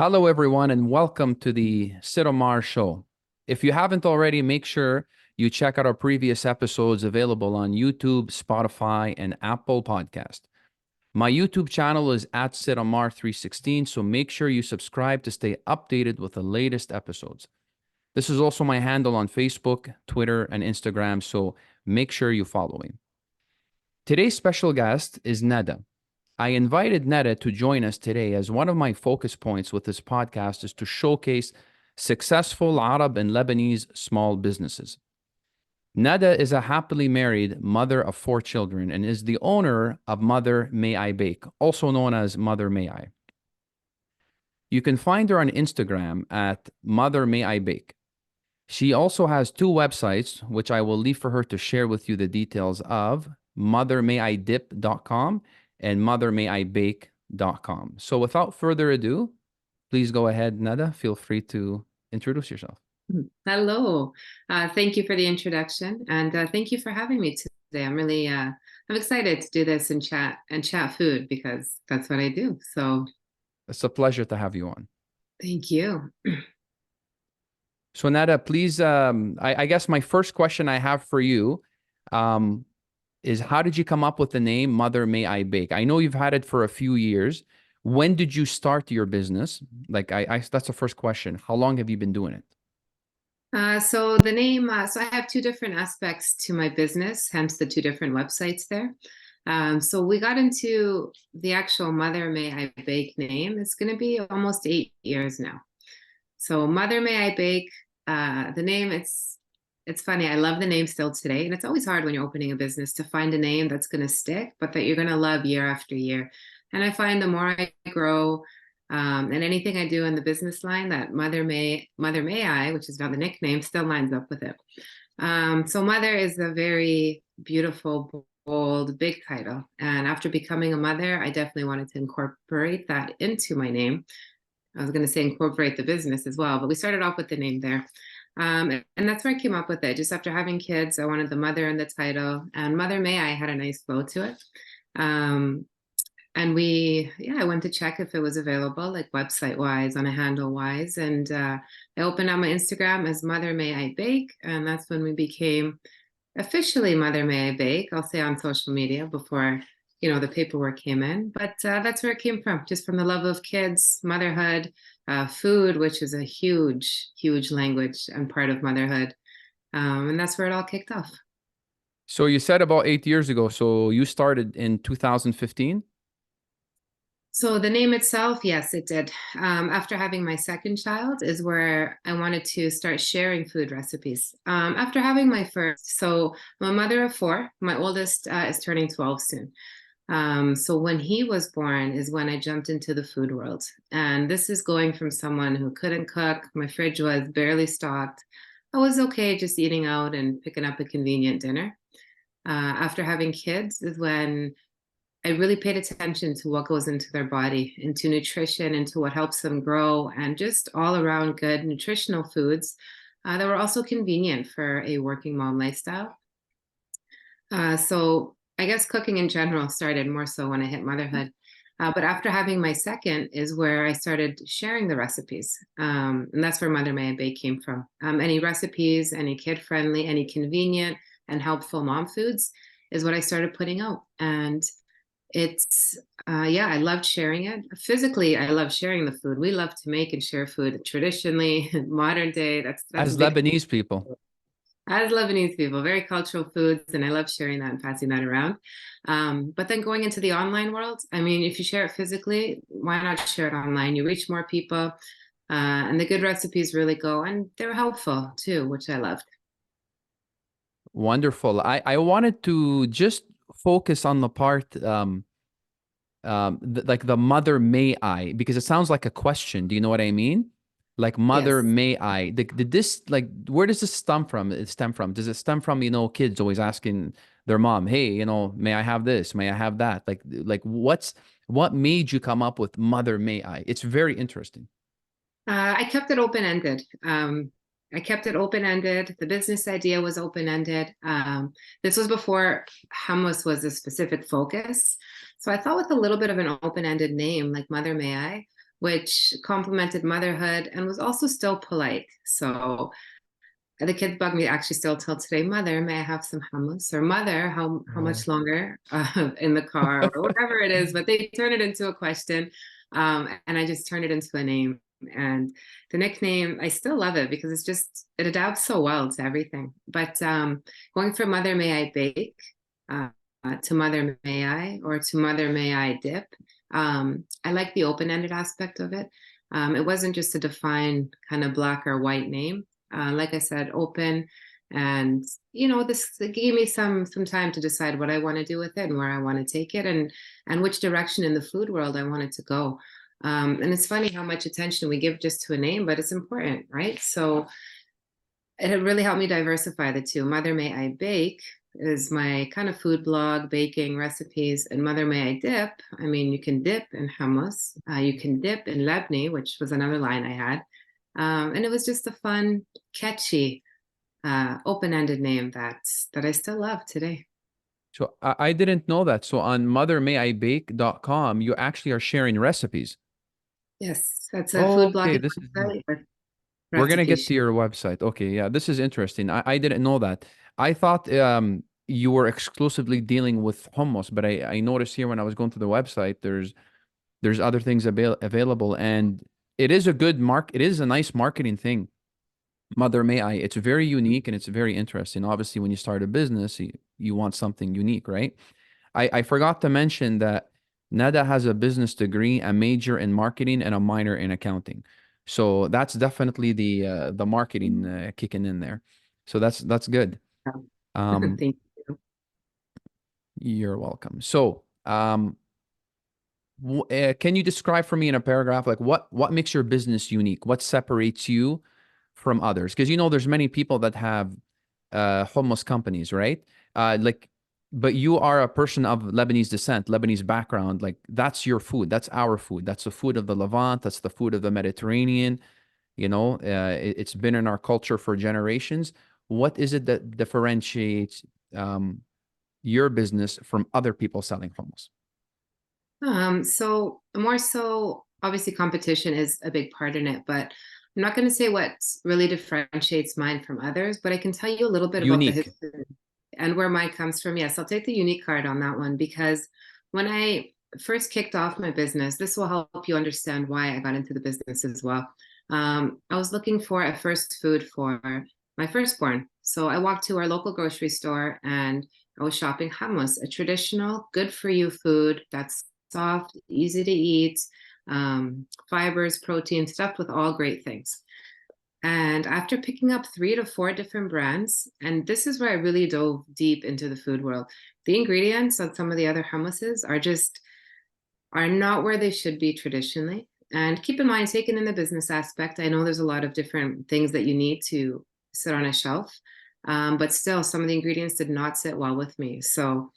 Hello, everyone, and welcome to the Sid Ammar Show. If you haven't already, make sure you check out our previous episodes available on YouTube, Spotify, and Apple Podcast. My YouTube channel is at Sid Ammar 316, so make sure you subscribe to stay updated with the latest episodes. This is also my handle on Facebook, Twitter, and Instagram, so make sure you follow me. Today's special guest is Nada. I invited Nada to join us today as one of my focus points with this podcast is to showcase successful Arab and Lebanese small businesses. Nada is a happily married mother of 4 children and is the owner of Mother May I Bake, also known as Mother May I. You can find her on Instagram at Mother May I Bake. She also has two websites, which I will leave for her to share with you the details of, mothermayidip.com and mothermayibake.com. So without further ado, please go ahead, Nada. Feel free to introduce yourself. Hello. Thank you for the introduction, and thank you for having me today. I'm excited to do this and chat food because that's what I do. So It's a pleasure to have you on. thank you. So Nada, please, I guess my first question I have for you is how did you come up with the name Mother May I Bake? I know you've had it for a few years. When did you start your business? Like, that's the first question. How long have you been doing it? So the name, so I have two different aspects to my business, hence the two different websites there. So we got into the actual Mother May I Bake name. It's going to be almost 8 years now. So Mother May I Bake, the name, it's funny. I love the name still today. And it's always hard when you're opening a business to find a name that's going to stick, but that you're going to love year after year. And I find the more I grow, and anything I do in the business line, that Mother May I, which is now the nickname, still lines up with it. So Mother is a very beautiful, bold, big title. And after becoming a mother, I definitely wanted to incorporate that into my name. I was going to say incorporate the business as well, but we started off with the name there. And that's where I came up with it. Just after having kids, I wanted the mother in the title, and Mother May I had a nice flow to it. And I went to check if it was available, like website wise, on a handle wise. And I opened up my Instagram as Mother May I Bake. And that's when we became officially Mother May I Bake, I'll say on social media before, the paperwork came in. But that's where it came from, just from the love of kids, motherhood, food, which is a huge, huge language and part of motherhood. And that's where it all kicked off. So you said about 8 years ago. So you started in 2015? So the name itself, yes, it did. After having my second child is where I wanted to start sharing food recipes. After having my first, so I'm a mother of four. My oldest is turning 12 soon. So when he was born is when I jumped into the food world. And this is going from someone who couldn't cook. My fridge was barely stocked. I was okay just eating out and picking up a convenient dinner. After having kids is when I really paid attention to what goes into their body, into nutrition, into what helps them grow, and just all around good nutritional foods that were also convenient for a working mom lifestyle. So I guess cooking in general started more so when I hit motherhood. But after having my second is where I started sharing the recipes. And that's where Mother May I Bake came from. Any recipes, any kid-friendly, any convenient and helpful mom foods is what I started putting out. And it's I loved sharing it. Physically, I love sharing the food. We love to make and share food traditionally, modern day. That's As a big Lebanese people. as Lebanese people, very cultural foods, and I love sharing that and passing that around. But then going into the online world, I mean, if you share it physically, why not share it online? You reach more people, and the good recipes really go, and they're helpful too, which I loved. Wonderful. I wanted to just focus on the part like the Mother May I, because it sounds like a question. Do you know what I mean? Like Mother Yes. May I. Did this, like, where does this stem from? Does it stem from, kids always asking their mom, hey, may I have this? May I have that? Like what made you come up with Mother May I? It's very interesting. I kept it open-ended. I kept it open-ended. The business idea was open-ended. This was before Hummus was a specific focus. So I thought with a little bit of an open-ended name like Mother May I, which complemented motherhood and was also still polite. So the kids bug me actually still till today. Mother, may I have some hummus? Or mother, how Oh. much longer in the car or whatever it is? But they turn it into a question, and I just turn it into a name. And the nickname, I still love it because it adapts so well to everything. But going from Mother May I Bake uh, to Mother May I, or to Mother May I Dip, I like the open-ended aspect of it. It wasn't just a defined kind of black or white name. Like I said, open, and this gave me some time to decide what I want to do with it and where I want to take it, and which direction in the food world I want it to go. And it's funny how much attention we give just to a name, but it's important, right? So it really helped me diversify the two. Mother May I Bake is my kind of food blog, baking recipes, and Mother May I Dip. I mean, you can dip in hummus, you can dip in lebni, which was another line I had. And it was just a fun, catchy, open-ended name that I still love today. So I didn't know that. So on mothermayibake.com, you actually are sharing recipes. Yes, that's a food Okay, blogging this is website with we're gonna get recipes. to your website. Okay, yeah, this is interesting. I didn't know that. I thought you were exclusively dealing with hummus, but I noticed here when I was going to the website, there's other things available, and it is a good mark. It is a nice marketing thing. Mother May I. It's very unique and it's very interesting. Obviously, when you start a business, you want something unique, right? I forgot to mention that Nada has a business degree, a major in marketing, and a minor in accounting. So that's definitely the marketing kicking in there. So that's good. Um, Thank you. you're welcome. So can you describe for me in a paragraph like what makes your business unique? What separates you from others? Because there's many people that have hummus companies, right? Like, but you are a person of Lebanese descent, Lebanese background. Like that's your food. That's our food. That's the food of the Levant. That's the food of the Mediterranean. It's been in our culture for generations. What is it that differentiates your business from other people selling hummus? So more so, obviously competition is a big part in it, but I'm not going to say what really differentiates mine from others, but I can tell you a little bit about the Unique. history and where mine comes from. Yes, I'll take the unique card on that one because when I first kicked off my business, this will help you understand why I got into the business as well. I was looking for a first food for my firstborn. So I walked to our local grocery store and I was shopping hummus, a traditional, good for you food that's soft, easy to eat, fibers, protein, stuffed with all great things. And after picking up 3 to 4 different brands, and this is where I really dove deep into the food world, the ingredients on some of the other hummuses are not where they should be traditionally. And keep in mind, taken in the business aspect, I know there's a lot of different things that you need to sit on a shelf, but still, some of the ingredients did not sit well with me. So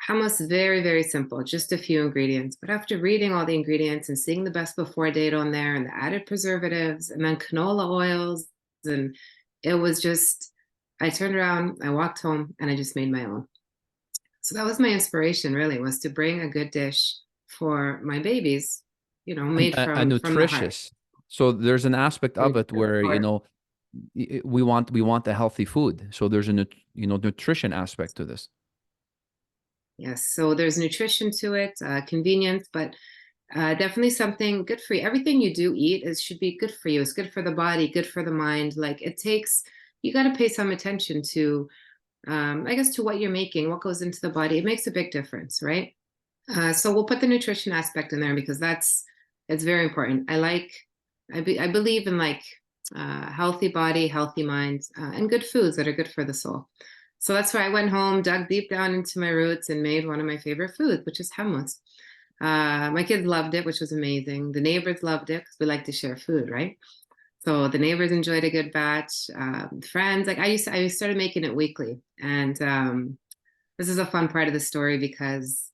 hummus, very, very simple, just a few ingredients. But after reading all the ingredients and seeing the best before date on there and the added preservatives and then canola oils, and it was just, I turned around, I walked home, and I just made my own. So that was my inspiration, really, was to bring a good dish for my babies, made A from the heart. nutritious. So there's an aspect of it where we want a healthy food. So there's a nutrition aspect to this. Yes, so there's nutrition to it, convenience, but definitely something good for you. Everything you do eat should be good for you. It's good for the body, good for the mind. Like you got to pay some attention to, I guess, to what you're making, what goes into the body. It makes a big difference, right? So we'll put the nutrition aspect in there because it's very important. I believe in like healthy body, healthy mind, and good foods that are good for the soul. So that's why I went home, dug deep down into my roots, and made one of my favorite foods, which is hummus. My kids loved it, which was amazing. The neighbors loved it because we like to share food, right? So the neighbors enjoyed a good batch. Friends, like I started making it weekly, and this is a fun part of the story because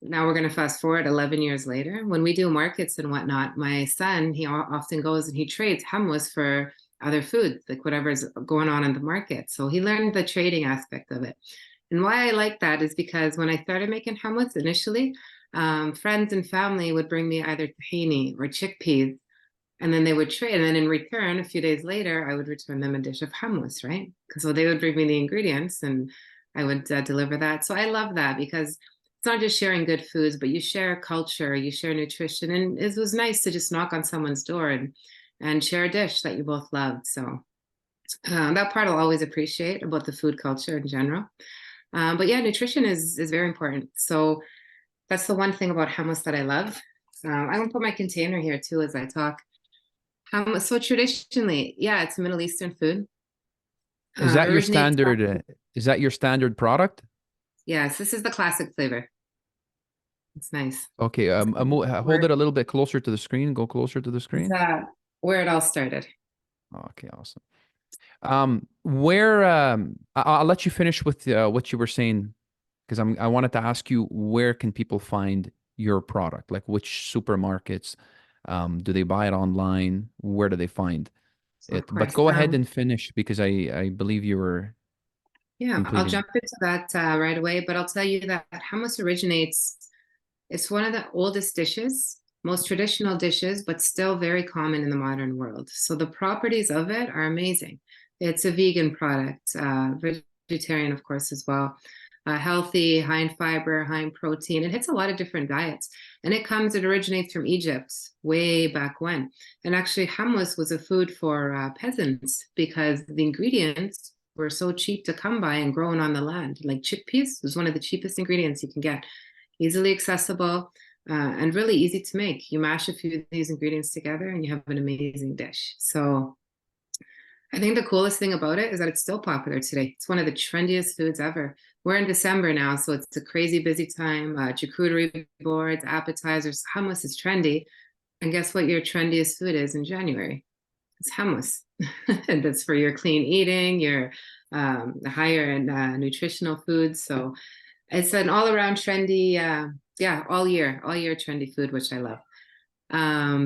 now we're going to fast forward 11 years later. When we do markets and whatnot, my son, he often goes and he trades hummus for other foods, like whatever's going on in the market. So he learned the trading aspect of it. And why I like that is because when I started making hummus initially, Friends and family would bring me either tahini or chickpeas, and then they would trade. And then in return, a few days later, I would return them a dish of hummus, right? Because so they would bring me the ingredients and I would deliver that. So I love that because it's not just sharing good foods, but you share culture, you share nutrition. And it was nice to just knock on someone's door and share a dish that you both loved. So that part I'll always appreciate about the food culture in general. But yeah, nutrition is very important. So that's the one thing about hummus that I love. I'm gonna put my container here too as I talk. So traditionally, yeah, it's a Middle Eastern food. Is that your Originates from, standard? Is that your standard product? yes, this is the classic flavor. It's nice. Okay. Hold Where it a little bit closer to the screen. Go closer to the it's screen. where it all started. Okay, awesome. Where I'll let you finish with what you were saying because I wanted to ask you where can people find your product? Like which supermarkets? Do they buy it online? Where do they find Of it? But course. go ahead and finish because I believe you were Yeah, I'll completing. jump into that right away, but I'll tell you that hummus originates, it's one of the oldest dishes, most traditional dishes, but still very common in the modern world. So the properties of it are amazing. It's a vegan product, vegetarian, of course, as well. Healthy, high in fiber, high in protein. It hits a lot of different diets. And it originates from Egypt way back when. And actually, hummus was a food for peasants because the ingredients were so cheap to come by and grown on the land. Like chickpeas was one of the cheapest ingredients you can get, easily accessible, and really easy to make. You mash a few of these ingredients together and you have an amazing dish. So I think the coolest thing about it is that it's still popular today. It's one of the trendiest foods ever. We're in December now, so it's a crazy busy time. Charcuterie boards, appetizers, hummus is trendy. And guess what your trendiest food is in January? It's hummus. And that's for your clean eating, your higher and nutritional foods. So it's an all around trendy, yeah, all year trendy food, which I love.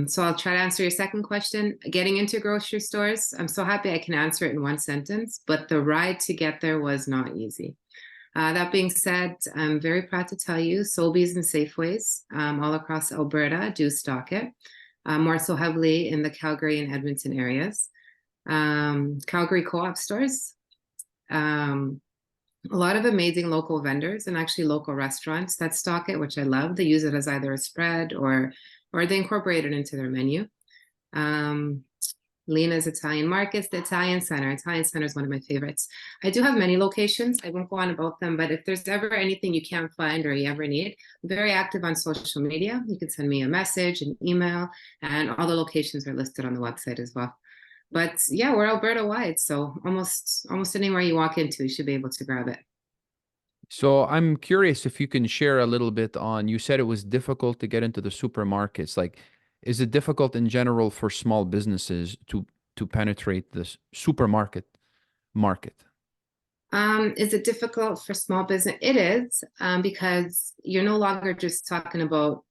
So I'll try to answer your second question. Getting into grocery stores, I'm so happy I can answer it in one sentence, but the ride to get there was not easy. That being said, I'm very proud to tell you Sobeys and Safeways all across Alberta do stock it, more so heavily in the Calgary and Edmonton areas. Calgary co-op stores, um, a lot of amazing local vendors and actually local restaurants that stock it, which I love. They use it as either a spread or they incorporate it into their menu. Um, Lena's Italian Markets, the Italian Center. Italian Center is one of my favorites. I do have many locations. I won't go on about them, but if there's ever anything you can't find or you ever need, I'm very active on social media. You can send me a message, an email, and all the locations are listed on the website as well. But yeah, we're Alberta wide, so almost anywhere you walk into, you should be able to grab it. So I'm curious if you can share a little bit on, you said it was difficult to get into the supermarkets. Like, is it difficult in general for small businesses to penetrate this supermarket market? Is it difficult for small business? It is, because you're no longer just talking about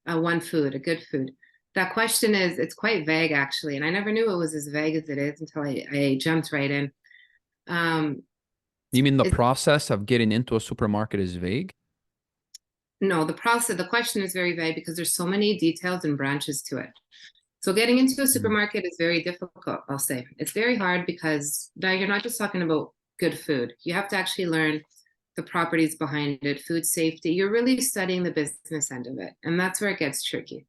one food, a good food. That question it's quite vague actually, and I never knew it was as vague as it is until I jumped right in. Um, You mean the it's process of getting into a supermarket is vague? no, the process, the question is very vague because there's so many details and branches to it. So getting into a Mm. supermarket is very difficult, I'll say. It's very hard because now you're not just talking about good food. You have to actually learn the properties behind it, food safety. You're really studying the business end of it. And that's where it gets tricky.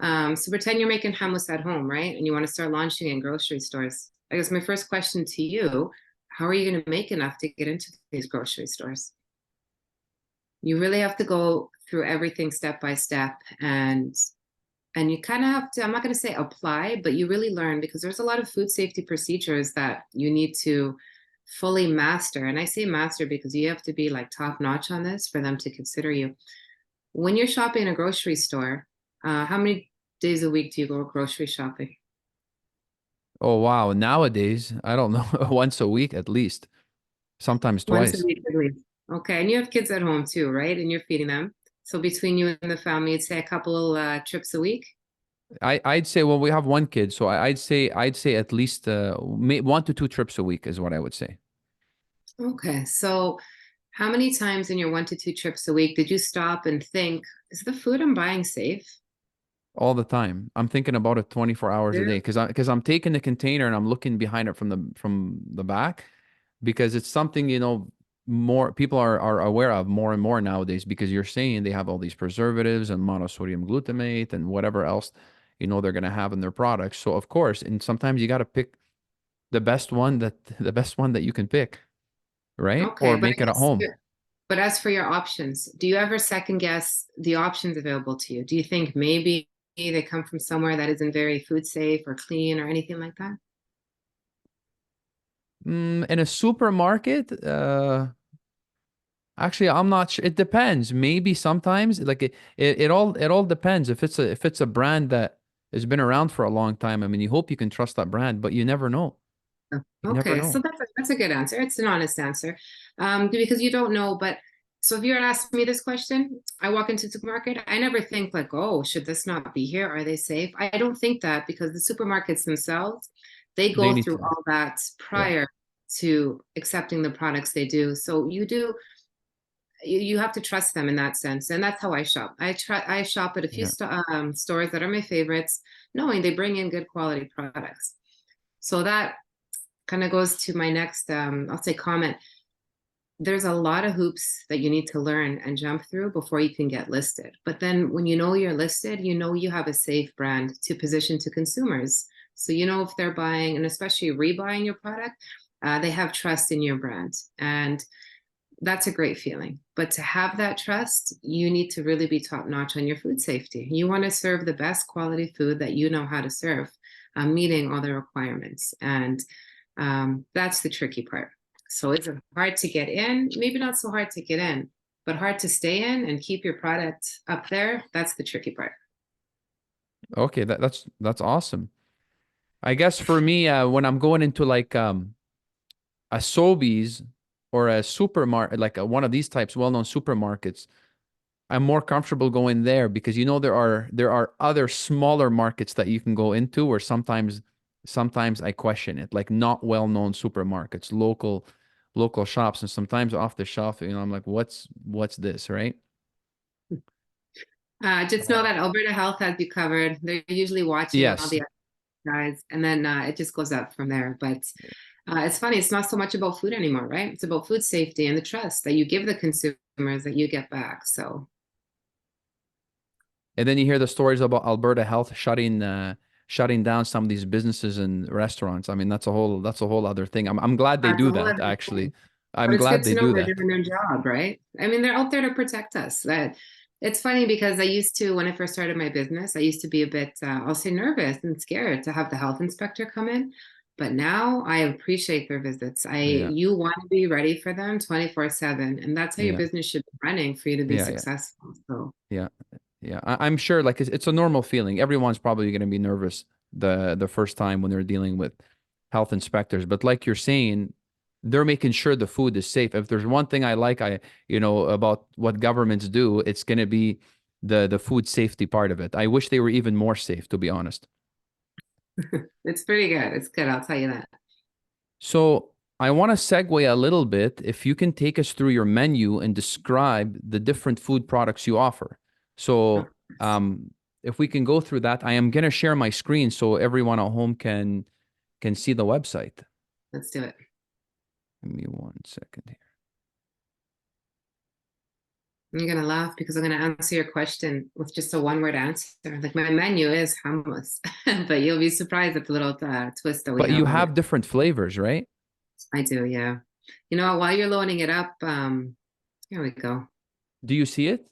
So pretend you're making hummus at home, right? And you want to start launching in grocery stores. I guess my first question to you, how are you going to make enough to get into these grocery stores? You really have to go through everything step by step and you kind of have to, I'm not going to say apply, but you really learn because there's a lot of food safety procedures that you need to fully master. And I say master because you have to be like top notch on this for them to consider you. When you're shopping in a grocery store, how many days a week do you go grocery shopping? Oh, wow. Nowadays, I don't know, once a week at least, sometimes Once a twice. week at least. Okay, and you have kids at home too, right? And you're feeding them. So between you and the family, you'd say a couple trips a week. I'd say, well, we have one kid, so I'd say at least 1 to 2 trips a week is what I would say. Okay, so How many times in your 1 to 2 trips a week did you stop and think, is the food I'm buying safe? All the time. I'm thinking about it 24 hours a Yeah. day because I'm taking the container and I'm looking behind it from the back because it's something, more people are aware of more and more nowadays because you're saying they have all these preservatives and monosodium glutamate and whatever else, they're going to have in their products. So of course, and sometimes you got to pick the best one that you can pick, right? Okay, Or make it at home. but as for your options, do you ever second guess the options available to you? Do you think maybe they come from somewhere that isn't very food safe or clean or anything like that? In a supermarket, actually, I'm not sure. It depends. Maybe sometimes, like it all depends. If it's a brand that has been around for a long time, I mean, you hope you can trust that brand, but you never know. Oh, You never okay, so know. that's a good answer. It's an honest answer, because you don't know. But so if you're asking me this question, I walk into the supermarket. I never think like, oh, should this not be here? Are they safe? I don't think that because the supermarkets themselves, they They go need through to. all that Yeah. prior to accepting the products they do. So you have to trust them in that sense, and that's how I shop. I shop at a few Yeah. stores that are my favorites, knowing they bring in good quality products. So that kind of goes to my next, I'll say, comment. There's a lot of hoops that you need to learn and jump through before you can get listed. But then when you know you're listed, you know you have a safe brand to position to consumers. So you know if they're buying and especially rebuying your product, they have trust in your brand. And that's a great feeling. But to have that trust, you need to really be top notch on your food safety. You want to serve the best quality food that you know how to serve, meeting all the requirements. And that's the tricky part. So it's hard to get in, maybe not so hard to get in, but hard to stay in and keep your product up there. That's the tricky part. Okay, that's awesome. I guess for me, when I'm going into like a Sobeys or a supermarket, like one of these types, well-known supermarkets, I'm more comfortable going there because there are other smaller markets that you can go into where sometimes I question it, like not well-known supermarkets, local shops, and sometimes off the shelf, I'm like, what's this, right? Just know that Alberta Health has you covered. They're usually watching all Yes. the guys, and then it just goes up from there. But it's funny, it's not so much about food anymore, right? It's about food safety and the trust that you give the consumers that you get back. So And then you hear the stories about Alberta Health shutting down some of these businesses and restaurants. I mean, that's a whole other thing. I'm glad they that's do a whole that, other actually. thing. I'm But it's good glad to they know do they're that. doing their job, right? I mean, they're out there to protect us. That it's funny because I used to, when I first started my business, I used to be a bit, I'll say, nervous and scared to have the health inspector come in. But now I appreciate their visits. Yeah. You want to be ready for them 24/7, and that's how your Yeah. business should be running for you to be Yeah. Yeah. successful. So Yeah. Yeah. I'm sure like it's a normal feeling. Everyone's probably going to be nervous the first time when they're dealing with health inspectors. But like you're saying, they're making sure the food is safe. If there's one thing I like, about what governments do, it's going to be the food safety part of it. I wish they were even more safe, to be honest. it's pretty good. It's good, I'll tell you that. So I want to segue a little bit. If you can take us through your menu and describe the different food products you offer. Of So course. if we can go through that, I am going to share my screen so everyone at home can see the website. Let's do it. Give me 1 second here. I'm gonna laugh because I'm gonna answer your question with just a one-word answer. Like my menu is hummus, but you'll be surprised at the little twist that we But you have on it. have different flavors, right? I do, yeah. You know, while you're loading it up, here we go. Do you see it?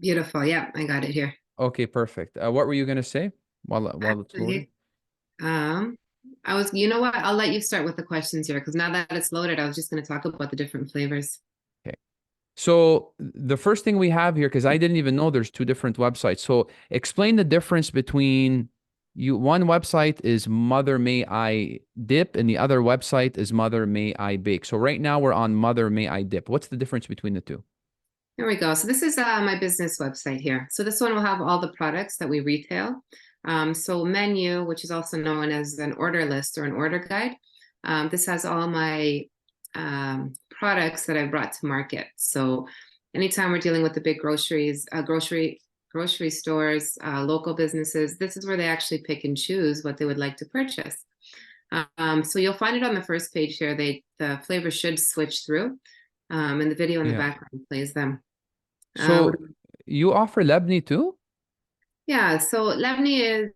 Beautiful. Yeah, I got it here. Okay, perfect. What were you going to say while it's loading? Actually, um, you know what? I'll let you start with the questions here because now that it's loaded, I was just gonna talk about the different flavors. Okay. So the first thing we have here, because I didn't even know there's two different websites. So explain the difference between you. One website is Mother May I Dip, and the other website is Mother May I Bake. So right now we're on Mother May I Dip. What's the difference between the two? Here we go. So this is my business website here. So this one will have all the products that we retail. So menu, which is also known as an order list or an order guide. This has all my products that I brought to market. So anytime we're dealing with the big grocery stores, local businesses, this is where they actually pick and choose what they would like to purchase. So you'll find it on the first page here. The flavor should switch through, and the video in the Yeah. background plays them. So you offer Lebni too? Yeah, so Lebni is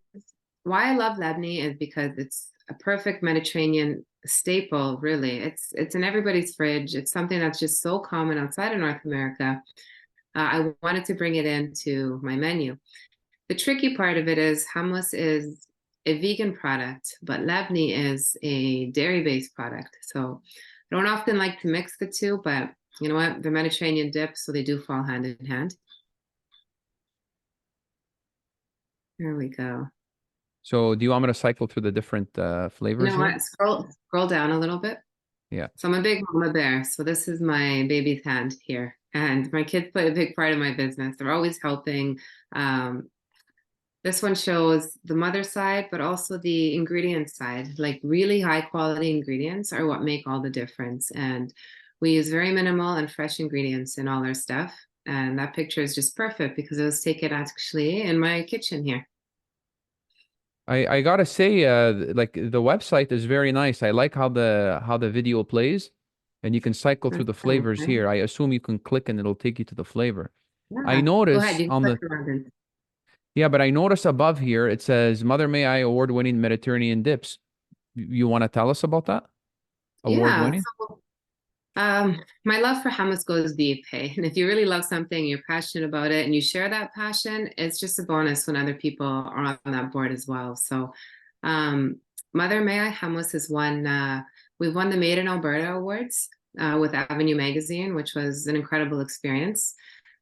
why I love Lebni is because it's a perfect Mediterranean staple, really. It's in everybody's fridge. It's something that's just so common outside of North America. I wanted to bring it into my menu. The tricky part of it is hummus is a vegan product, but Lebni is a dairy-based product. So I don't often like to mix the two, but you know what? They're Mediterranean dips, so they do fall hand in hand. There we go. So do you want me to cycle through the different You flavors know here? what? Scroll down a little bit. Yeah. So I'm a big mama bear. So this is my baby's hand here. And my kids play a big part of my business. They're always helping. Um, this one shows the mother side, but also the ingredient side. Like really high quality ingredients are what make all the difference. And we use very minimal and fresh ingredients in all our stuff. And that picture is just perfect because it was taken actually in my kitchen here. I gotta say, like the website is very nice. I like how the video plays, and you can cycle through That's the nice, flavors right? here. I assume you can click and it'll take you to the flavor. I Yeah. Go ahead. notice You can on click the around it. Yeah, but I notice above here it says Mother May I award-winning Mediterranean dips. You want to tell us about that? Yeah. Award-winning? My love for hummus goes deep, hey. And if you really love something, you're passionate about it, and you share that passion, it's just a bonus when other people are on that board as well. So, um, Mother May I Hummus has won. We've won the Made in Alberta awards with Avenue Magazine, which was an incredible experience.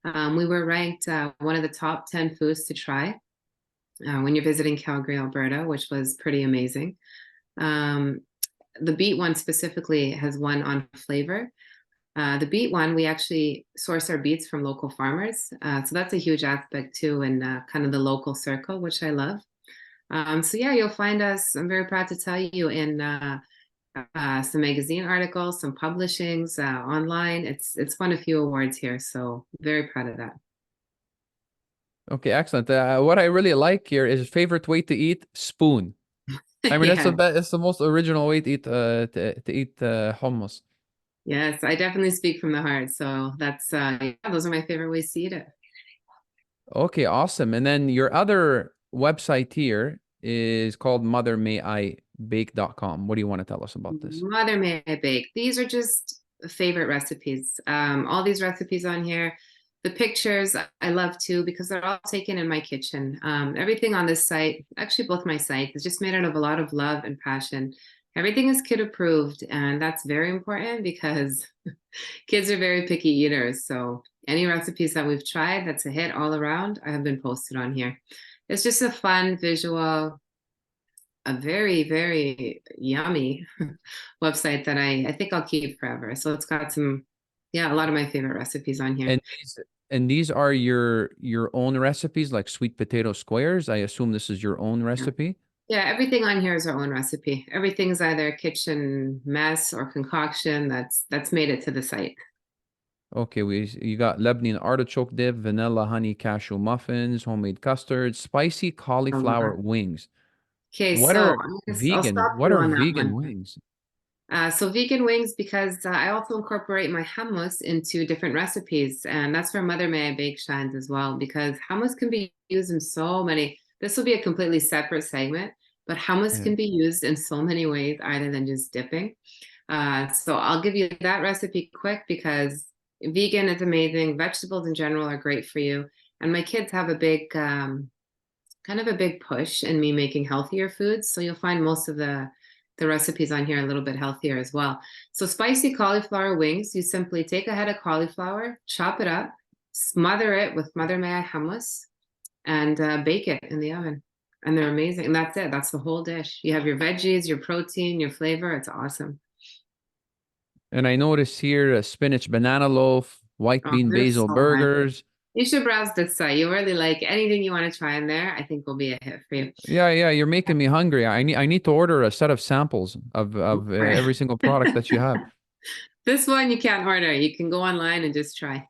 We were ranked one of the top 10 foods to try when you're visiting Calgary, Alberta, which was pretty amazing. Um, the beet one specifically has won on flavor. The beet one, we actually source our beets from local farmers. So that's a huge aspect too, in kind of the local circle, which I love. So yeah, you'll find us, I'm very proud to tell you, in some magazine articles, some publishings online. It's won a few awards here, so very proud of that. Okay, excellent. What I really like here is favorite way to eat spoon. I mean, Yeah, it's the most original way to eat to eat hummus. yes, I definitely speak from the heart. So that's yeah, those are my favorite ways to eat it. Okay, awesome. And then your other website here is called mothermayibake.com. What do you want to tell us about this? Mother May I Bake. These are just favorite recipes. All these recipes on here. The pictures I love too because they're all taken in my kitchen. Everything on this site, actually both my sites, is just made out of a lot of love and passion. Everything is kid approved, and that's very important because kids are very picky eaters. So any recipes that we've tried that's a hit all around, I have been posted on here. It's just a fun visual, a very, very yummy website that I think I'll keep forever. So it's got some, yeah, a lot of my favorite recipes on here. And these are your own recipes, like sweet potato squares. I assume this is your own Yeah. recipe. Yeah, everything on here is our own recipe. Everything's either kitchen mess or concoction that's made it to the site. Okay, you got Lebanese artichoke dip, vanilla honey cashew muffins, homemade custard, spicy cauliflower wings. Okay, What so are I guess I'll vegan? stop What you are on that vegan one. wings? So vegan wings because I also incorporate my hummus into different recipes, and that's where Mother May I Bake shines as well because hummus can be used in so many. This will be a completely separate segment, but hummus Yeah. can be used in so many ways other than just dipping. So I'll give you that recipe quick because vegan is amazing. Vegetables in general are great for you, and my kids have a big kind of a big push in me making healthier foods. So you'll find most of the recipes on here a little bit healthier as well. So spicy cauliflower wings, you simply take a head of cauliflower, chop it up, smother it with Mother May I hummus, and bake it in the oven. And they're amazing. And that's it. That's the whole dish. You have your veggies, your protein, your flavor. It's awesome. And I notice here spinach banana loaf, white Oh, bean they're basil so nice. burgers. You should browse this site. You really like anything you want to try in there. I think will be a hit for you. Yeah, yeah, you're making me hungry. I need to order a set of samples of every single product that you have. This one you can't order. You can go online and just try.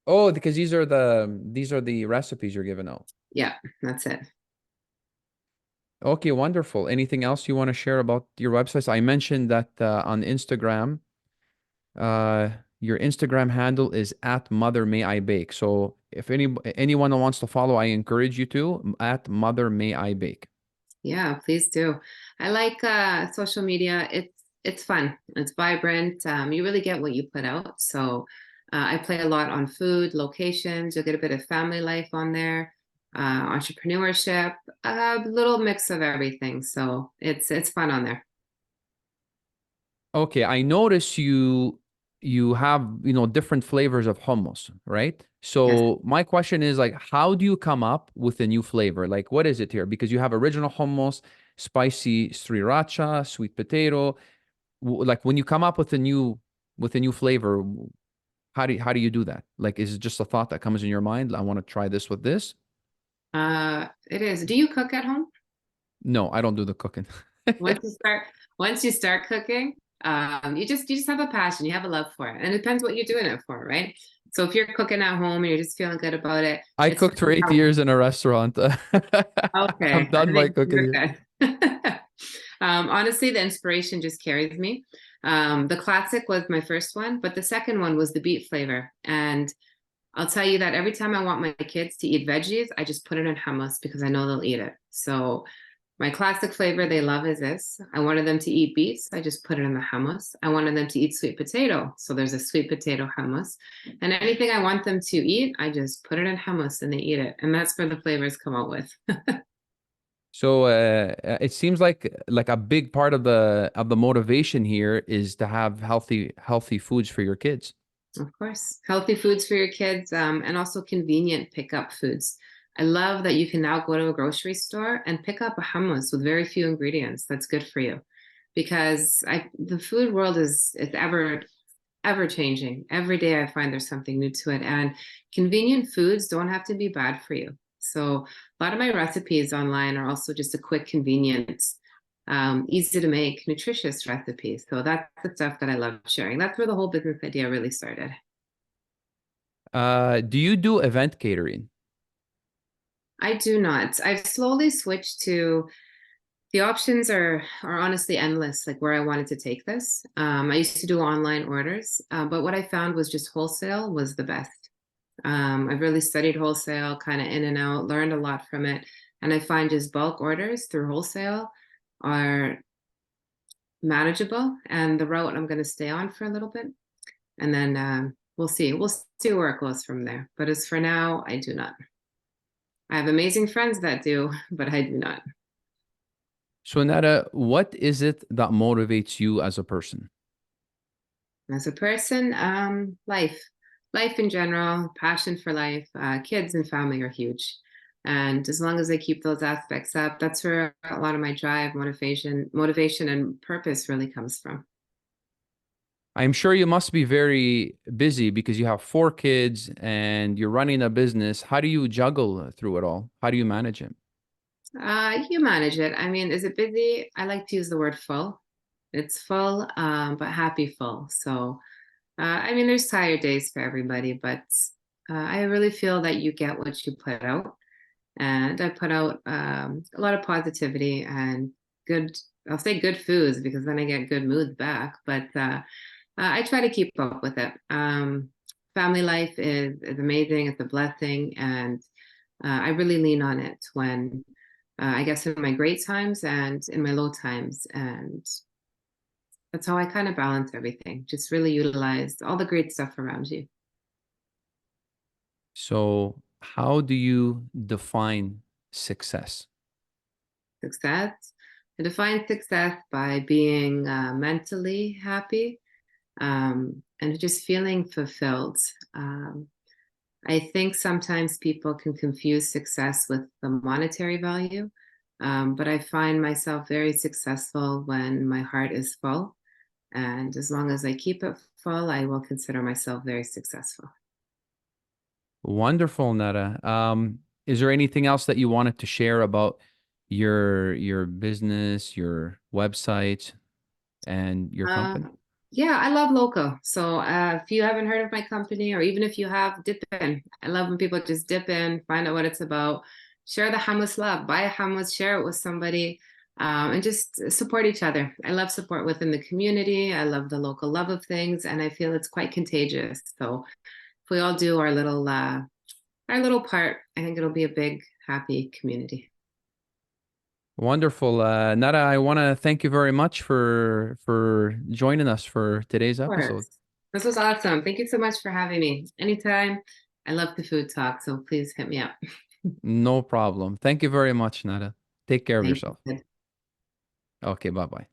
Oh, because these are the recipes you're giving out. Yeah, that's it. Okay, wonderful. Anything else you want to share about your websites? I mentioned that on Instagram, uh, your Instagram handle is at Mother May I Bake. So if anyone wants to follow, I encourage you to at Mother May I Bake. Yeah, please do. I like social media. It's fun. It's vibrant. You really get what you put out. So I play a lot on food, locations. You'll get a bit of family life on there, entrepreneurship, a little mix of everything. So it's fun on there. Okay, I notice you have, different flavors of hummus, right? Yes. So my question is like, how do you come up with a new flavor? Like, what is it here? Because you have original hummus, spicy sriracha, sweet potato. Like when you come up with a new flavor, how do you do that? Like, is it just a thought that comes in your mind? I want to try this with this. It is. Do you cook at home? No, I don't do the cooking. Once you start, once you start cooking, you just have a passion, you have a love for it, and it depends what you're doing it for, right? So if you're cooking at home and you're just feeling good about it, I it's cooked for funny 8 years in a restaurant. I'm okay. I done by think cooking you're here. good. Honestly, the inspiration just carries me. The classic was my first one, but the second one was the beet flavor, and I'll tell you that every time I want my kids to eat veggies, I just put it in hummus because I know they'll eat it. So my classic flavor they love is this. I wanted them to eat beets. I just put it in the hummus. I wanted them to eat sweet potato. So there's a sweet potato hummus. And anything I want them to eat, I just put it in hummus and they eat it. And that's where the flavors come out with. So it seems like a big part of the motivation here is to have healthy foods for your kids. Of course. Healthy foods for your kids, and also convenient pickup foods. I love that you can now go to a grocery store and pick up a hummus with very few ingredients. That's good for you because the food world is ever changing. Every day I find there's something new to it. And convenient foods don't have to be bad for you. So a lot of my recipes online are also just a quick convenience, easy to make, nutritious recipes. So that's the stuff that I love sharing. That's where the whole business idea really started. Do you do event catering? I do not. I've slowly switched to the options are honestly endless, like where I wanted to take this. I used to do online orders, but what I found was just wholesale was the best. I've really studied wholesale, kind of in and out, learned a lot from it. And I find just bulk orders through wholesale are manageable and the route I'm going to stay on for a little bit. And then we'll see. We'll see where it goes from there. But as for now, I do not. I have amazing friends that do, but I do not. So Netta, what is it that motivates you as a person? As a person, life in general, passion for life, kids and family are huge. And as long as I keep those aspects up, that's where a lot of my drive, motivation and purpose really comes from. I'm sure you must be very busy because you have 4 kids and you're running a business. How do you juggle through it all? How do you manage it? You manage it. I mean, is it busy? I like to use the word full. It's full, but happy full. So, I mean, there's tired days for everybody, but I really feel that you get what you put out. And I put out a lot of positivity and good, I'll say good foods because then I get good moods back. But I try to keep up with it. Family life is amazing. It's a blessing. And I really lean on it when I guess in my great times and in my low times. And that's how I kind of balance everything. Just really utilize all the great stuff around you. So, how do you define success? Success. I define success by being mentally happy and just feeling fulfilled. I think sometimes people can confuse success with the monetary value, but I find myself very successful when my heart is full. And as long as I keep it full, I will consider myself very successful. Wonderful, Netta. Is there anything else that you wanted to share about your business, your website, and your Uh, company? Yeah, I love local. So if you haven't heard of my company, or even if you have, dip in. I love when people just dip in, find out what it's about, share the hummus love, buy a hummus, share it with somebody, and just support each other. I love support within the community. I love the local love of things, and I feel it's quite contagious. So if we all do our little part, I think it'll be a big, happy community. Wonderful. Nada, I want to thank you very much for joining us for today's Of episode. course. This was awesome. Thank you so much for having me. Anytime. I love the food talk, so please hit me up. No problem. Thank you very much, Nada. Take care of Thank yourself. you. Okay, bye-bye.